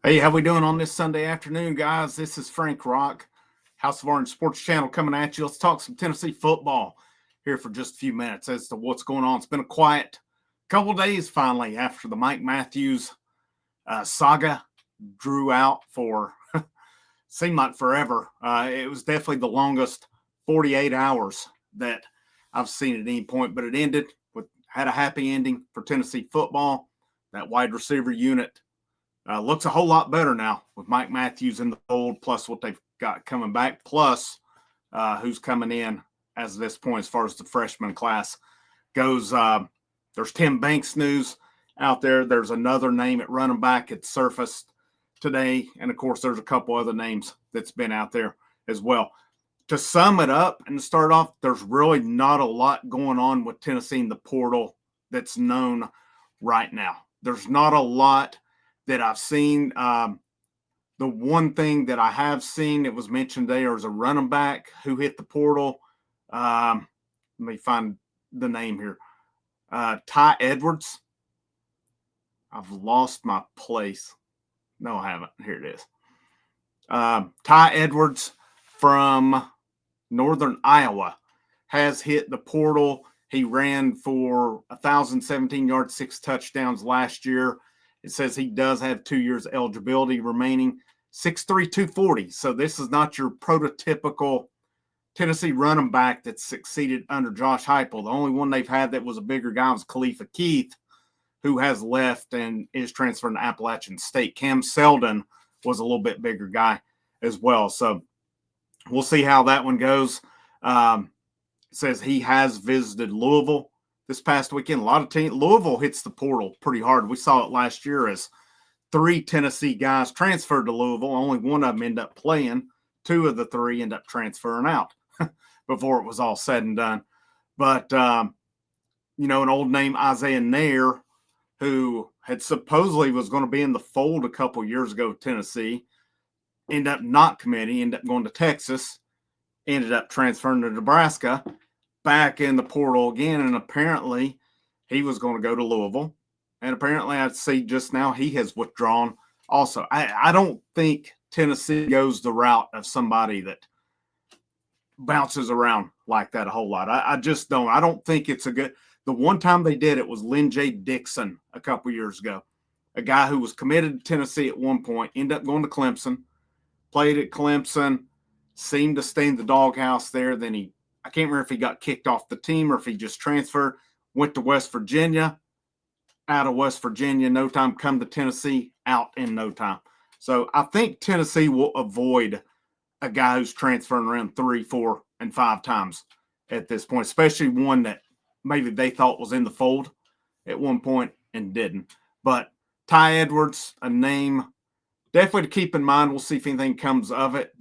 Hey, how we doing on this Sunday afternoon, guys? This is Frank Rock, House of Orange Sports Channel coming at you. Let's talk some Tennessee football here for just a few minutes as to what's going on. It's been a quiet couple of days finally after the Mike Matthews saga drew out for seemed like forever. It was definitely the longest 48 hours that I've seen at any point, but it had a happy ending for Tennessee football. That wide receiver unit looks a whole lot better now with Mike Matthews in the fold, plus what they've got coming back, plus who's coming in as of this point as far as the freshman class goes. There's Tim Banks news out there. There's another name at running back that surfaced today. And, of course, there's a couple other names that's been out there as well. To sum it up and start off, there's really not a lot going on with Tennessee in the portal that's known right now. There's not a lot that I've seen. The one thing that I have seen that was mentioned there is a running back who hit the portal. Let me find the name here. Ty Edwards. I've lost my place. No, I haven't. Here it is. Ty Edwards from Northern Iowa has hit the portal. He ran for 1,017 yards, 6 touchdowns last year. It says he does have 2 years eligibility remaining, 6'3", 240. So this is not your prototypical Tennessee running back that succeeded under Josh Heupel. The only one they've had that was a bigger guy was Khalifa Keith, who has left and is transferring to Appalachian State. Cam Seldon was a little bit bigger guy as well. So we'll see how that one goes. It says he has visited Louisville this past weekend. A lot of teams, Louisville hits the portal pretty hard. We saw it last year as 3 Tennessee guys transferred to Louisville. Only one of them ended up playing. 2 of the 3 end up transferring out before it was all said and done. But, an old name, Isaiah Nair, who had supposedly was going to be in the fold a couple years ago, Tennessee, ended up not committing, ended up going to Texas, ended up transferring to Nebraska, back in the portal again, and apparently he was going to go to Louisville. And apparently I'd see just now he has withdrawn also. I don't think Tennessee goes the route of somebody that bounces around like that a whole lot. I just don't. I don't think it's a good – the one time they did it was Lynn J. Dixon a couple years ago, a guy who was committed to Tennessee at one point, ended up going to Clemson, played at Clemson, seemed to stay in the doghouse there. Then I can't remember if he got kicked off the team or if he just transferred, went to West Virginia, out of West Virginia, no time, come to Tennessee, out in no time. So I think Tennessee will avoid a guy who's transferring around 3, 4, and 5 times at this point, especially one that maybe they thought was in the fold at one point and didn't. But Ty Edwards, a name definitely to keep in mind. We'll see if anything comes of it.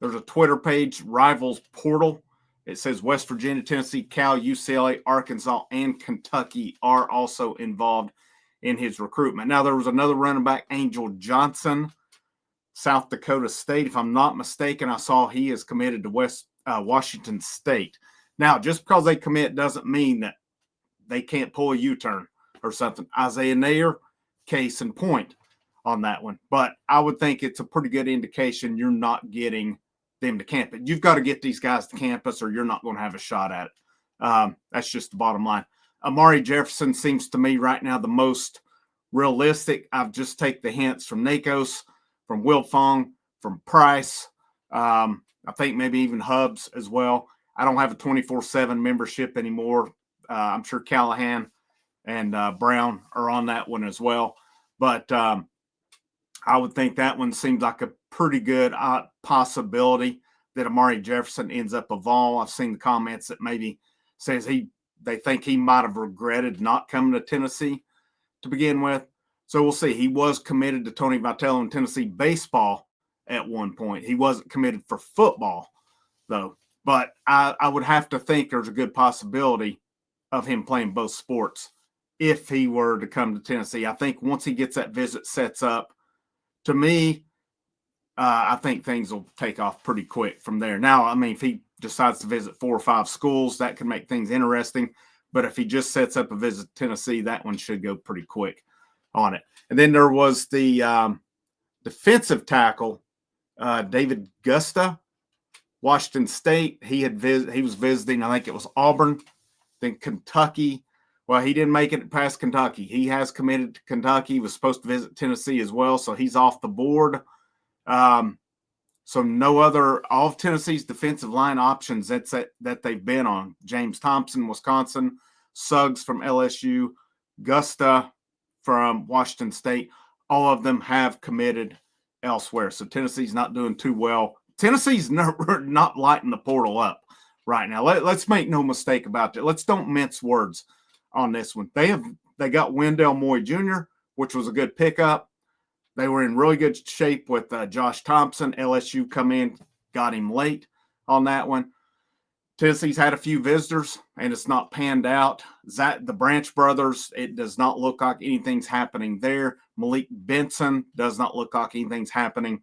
There's a Twitter page, Rivals Portal. It says West Virginia, Tennessee, Cal, UCLA, Arkansas, and Kentucky are also involved in his recruitment. Now, there was another running back, Angel Johnson, South Dakota State. If I'm not mistaken, I saw he is committed to Washington State. Now, just because they commit doesn't mean that they can't pull a U-turn or something. Isaiah Nair, case in point on that one. But I would think it's a pretty good indication you're not getting them to campus. You've got to get these guys to campus or you're not going to have a shot at it. That's just the bottom line. Amari Jefferson seems to me right now the most realistic. I've just taken the hints from Nakos, from Wilfong, from Price. I think maybe even Hubs as well. I don't have a 24/7 membership anymore. I'm sure Callahan and Brown are on that one as well. But I would think that one seems like a pretty good possibility that Amari Jefferson ends up a Vol. I've seen the comments that maybe says they think he might have regretted not coming to Tennessee to begin with. So we'll see. He was committed to Tony Vitello in Tennessee baseball at one point. He wasn't committed for football, though. But I would have to think there's a good possibility of him playing both sports if he were to come to Tennessee. I think once he gets that visit sets up, to me, I think things will take off pretty quick from there. Now, I mean, if he decides to visit 4 or 5 schools, that can make things interesting. But if he just sets up a visit to Tennessee, that one should go pretty quick. on it. And then there was the defensive tackle, David Gusta, Washington State. He was visiting, I think it was Auburn, then Kentucky. Well, he didn't make it past Kentucky. He has committed to Kentucky. He was supposed to visit Tennessee as well, so he's off the board. So no other, all of Tennessee's defensive line options that they've been on. James Thompson, Wisconsin, Suggs from LSU, Gusta from Washington State. All of them have committed elsewhere. So Tennessee's not doing too well. Tennessee's not lighting the portal up right now. Let's make no mistake about it. Let's don't mince words on this one. They got Wendell Moy Jr., which was a good pickup. They were in really good shape with Josh Thompson. LSU come in, got him late on that one. Tennessee's had a few visitors, and it's not panned out. The Branch brothers, it does not look like anything's happening there. Malik Benson does not look like anything's happening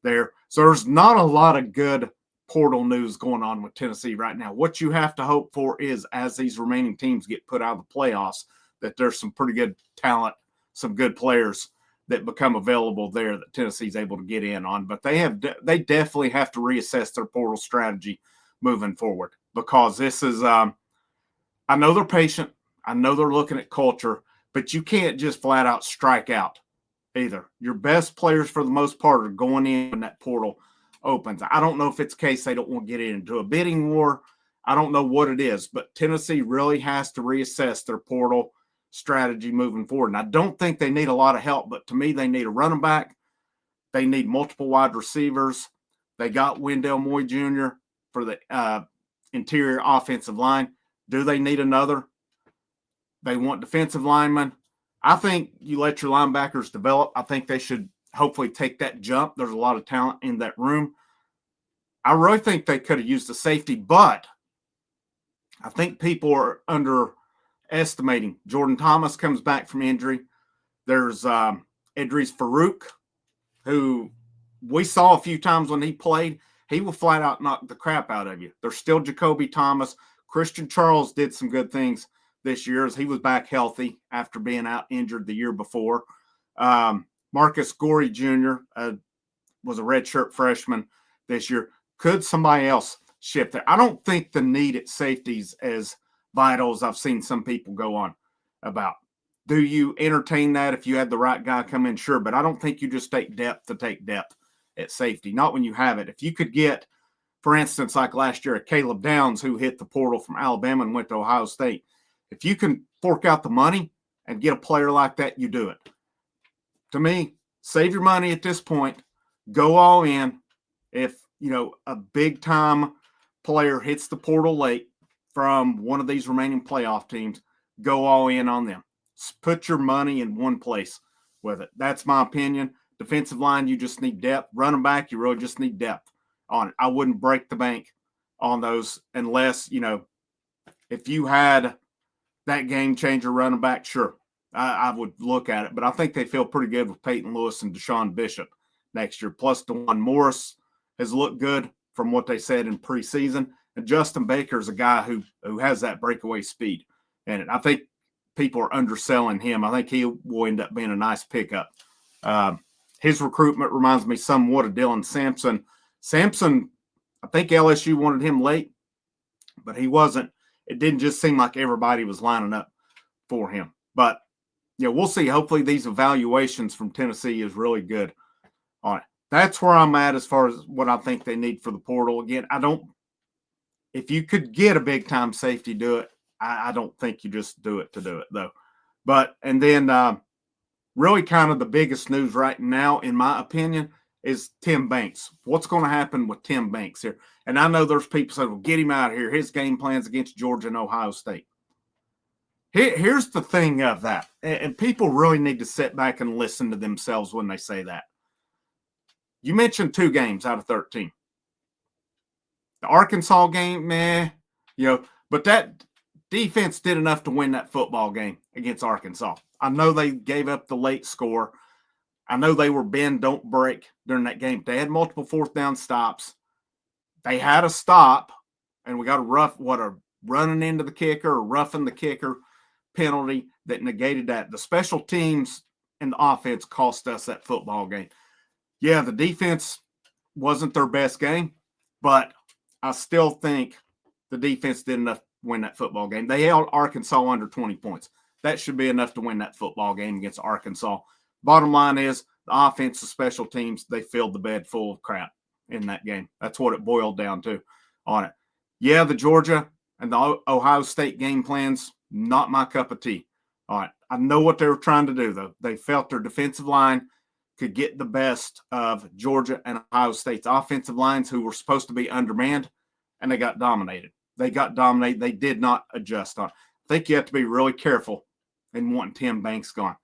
there. So there's not a lot of good portal news going on with Tennessee right now. What you have to hope for is, as these remaining teams get put out of the playoffs, that there's some pretty good talent, some good players that become available there that Tennessee's able to get in on. But they definitely have to reassess their portal strategy moving forward, because this is I know they're patient. I know they're looking at culture, but you can't just flat out strike out either. Your best players, for the most part, are going in when that portal opens. I don't know if it's a case they don't want to get into a bidding war. I don't know what it is, but Tennessee really has to reassess their portal strategy moving forward. And I don't think they need a lot of help, but to me, they need a running back. They need multiple wide receivers. They got Wendell Moy Jr. for the interior offensive line. Do they need another? They want defensive linemen. I think you let your linebackers develop. I think they should hopefully take that jump. There's a lot of talent in that room. I really think they could have used a safety, but I think people are underestimating. Jordan Thomas comes back from injury. There's Idris Farouk, who we saw a few times when he played. He will flat out knock the crap out of you. There's still Jacoby Thomas. Christian Charles did some good things this year as he was back healthy after being out injured the year before. Marcus Gorey Jr. Was a redshirt freshman this year. Could somebody else shift there? I don't think the need at safeties as vital as I've seen some people go on about. Do you entertain that if you had the right guy come in? Sure, but I don't think you just take depth to take depth at safety, not when you have it. If you could get, for instance, like last year, Caleb Downs, who hit the portal from Alabama and went to Ohio State, if you can fork out the money and get a player like that, you do it. To me, save your money at this point, go all in. If, a big-time player hits the portal late from one of these remaining playoff teams, go all in on them. Put your money in one place with it. That's my opinion. Defensive line, you just need depth. Running back, you really just need depth on it. I wouldn't break the bank on those unless, if you had that game-changer running back, sure, I would look at it. But I think they feel pretty good with Peyton Lewis and Deshaun Bishop next year. Plus, DeJuan Morris has looked good from what they said in preseason. And Justin Baker is a guy who has that breakaway speed. And I think people are underselling him. I think he will end up being a nice pickup. His recruitment reminds me somewhat of Dylan Sampson. Sampson, I think LSU wanted him late, but he wasn't. It didn't just seem like everybody was lining up for him. But, we'll see. Hopefully these evaluations from Tennessee is really good on it. That's where I'm at as far as what I think they need for the portal. Again, if you could get a big-time safety, do it. I don't think you just do it to do it, though. But, and then really kind of the biggest news right now, in my opinion, is Tim Banks. What's going to happen with Tim Banks here? And I know there's people saying, well, get him out of here. His game plan's against Georgia and Ohio State. Here's the thing of that, and people really need to sit back and listen to themselves when they say that. You mentioned 2 games out of 13. The Arkansas game, but that defense did enough to win that football game against Arkansas. I know they gave up the late score. I know they were bend, don't break during that game. They had multiple 4th down stops. They had a stop, and we got a running into the kicker or roughing the kicker penalty that negated that. The special teams and the offense cost us that football game. Yeah, the defense wasn't their best game, but I still think the defense did enough to win that football game. They held Arkansas under 20 points. That should be enough to win that football game against Arkansas. Bottom line is the offensive special teams, they filled the bed full of crap in that game. That's what it boiled down to on it. Yeah, the Georgia and the Ohio State game plans, not my cup of tea. All right. I know what they were trying to do, though. They felt their defensive line could get the best of Georgia and Ohio State's offensive lines, who were supposed to be undermanned, and they got dominated. They got dominated. They did not adjust on it. I think you have to be really careful in wanting Tim Banks gone.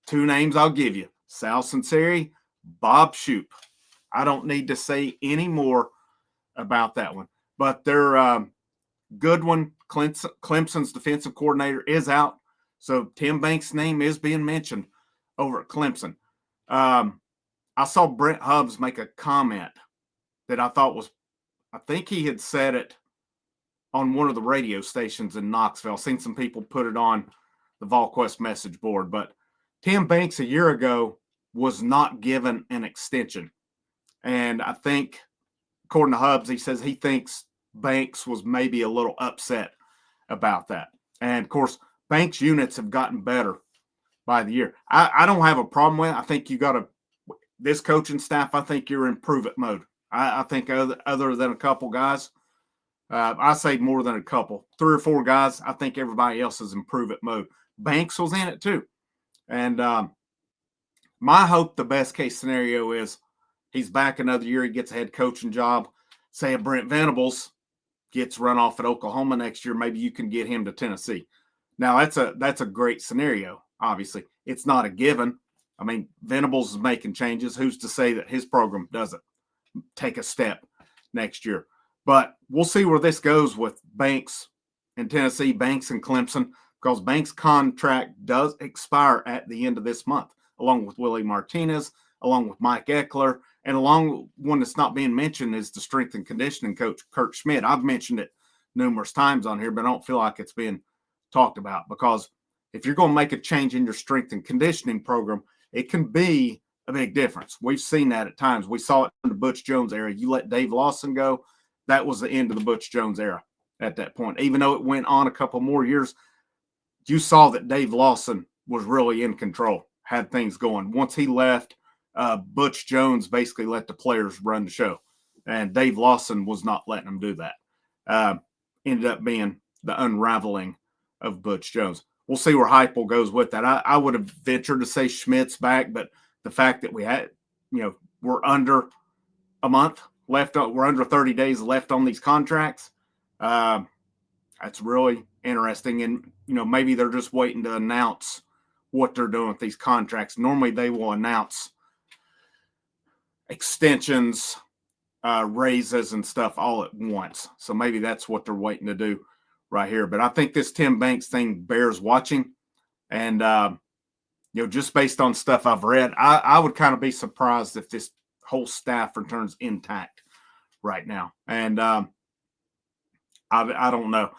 Two names I'll give you: Sal Sinceri, Bob Shoop. I don't need to say any more about that one. But they're Goodwin, Clemson's defensive coordinator, is out. So Tim Banks' name is being mentioned over at Clemson. I saw Brent Hubbs make a comment that I thought was, I think he had said it on one of the radio stations in Knoxville. I've seen some people put it on the VolQuest message board, but Tim Banks a year ago was not given an extension. And I think, according to Hubbs, he says he thinks Banks was maybe a little upset about that. And of course, Banks units have gotten better by the year. I don't have a problem with it. I think you got to, this coaching staff, I think you're in prove-it mode. I think other than a couple guys, I say more than a couple, 3 or 4 guys, I think everybody else is in prove-it mode. Banks was in it too. And my hope, the best case scenario is he's back another year, he gets a head coaching job. Say if Brent Venables gets run off at Oklahoma next year, maybe you can get him to Tennessee. Now, that's a great scenario, obviously. It's not a given. I mean, Venables is making changes. Who's to say that his program doesn't take a step next year? But we'll see where this goes with Banks and Tennessee, Banks and Clemson, because Banks' contract does expire at the end of this month, along with Willie Martinez, along with Mike Eckler, and along one that's not being mentioned is the strength and conditioning coach, Kurt Schmidt. I've mentioned it numerous times on here, but I don't feel like it's being talked about, because if you're going to make a change in your strength and conditioning program, it can be a big difference. We've seen that at times. We saw it in the Butch Jones era. You let Dave Lawson go, that was the end of the Butch Jones era at that point. Even though it went on a couple more years, you saw that Dave Lawson was really in control, had things going. Once he left, Butch Jones basically let the players run the show, and Dave Lawson was not letting them do that. Ended up being the unraveling of Butch Jones. We'll see where Heupel goes with that. I would have ventured to say Schmidt's back, but the fact that we had, we're under a month left, we're under 30 days left on these contracts. That's really interesting. And, maybe they're just waiting to announce what they're doing with these contracts. Normally they will announce extensions, raises and stuff all at once. So maybe that's what they're waiting to do right here. But I think this Tim Banks thing bears watching. And, just based on stuff I've read, I would kind of be surprised if this whole staff returns intact right now. And I don't know.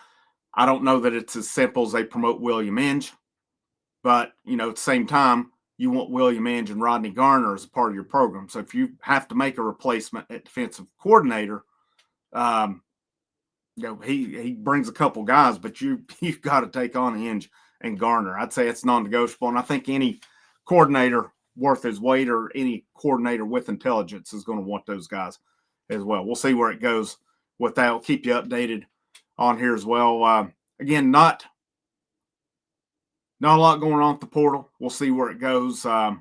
I don't know that it's as simple as they promote William Inge. But, at the same time, you want William Inge and Rodney Garner as a part of your program. So if you have to make a replacement at defensive coordinator, he brings a couple guys, but you've got to take on Inge and Garner. I'd say it's non-negotiable. And I think any coordinator worth his weight or any coordinator with intelligence is going to want those guys as well. We'll see where it goes with that. We'll keep you updated on here as well. Again, not a lot going on with the portal. We'll see where it goes. But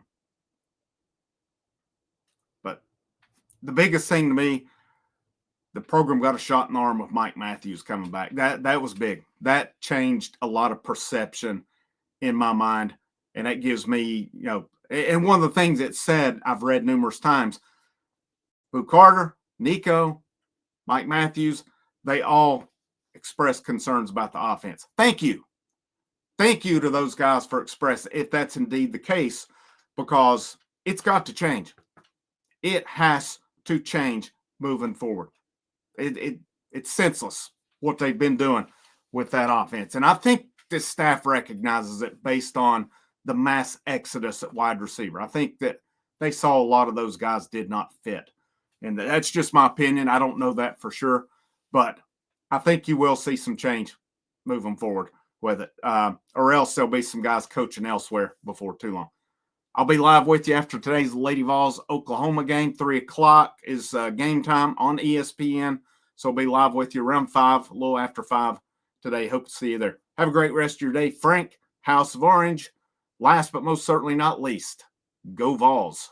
the biggest thing to me, the program got a shot in the arm with Mike Matthews coming back. That was big. That changed a lot of perception in my mind. And that gives me, and one of the things it said, I've read numerous times, Boo Carter, Nico, Mike Matthews, they all expressed concerns about the offense. Thank you. Thank you to those guys for expressing, if that's indeed the case, because it's got to change. It has to change moving forward. It's senseless what they've been doing with that offense. And I think this staff recognizes it based on the mass exodus at wide receiver. I think that they saw a lot of those guys did not fit. And that's just my opinion. I don't know that for sure, but I think you will see some change moving forward with it, or else there'll be some guys coaching elsewhere before too long. I'll be live with you after today's Lady Vols Oklahoma game. 3 o'clock is game time on ESPN. So I'll be live with you around 5, a little after 5 today. Hope to see you there. Have a great rest of your day. Frank, House of Orange. Last but most certainly not least, go Vols.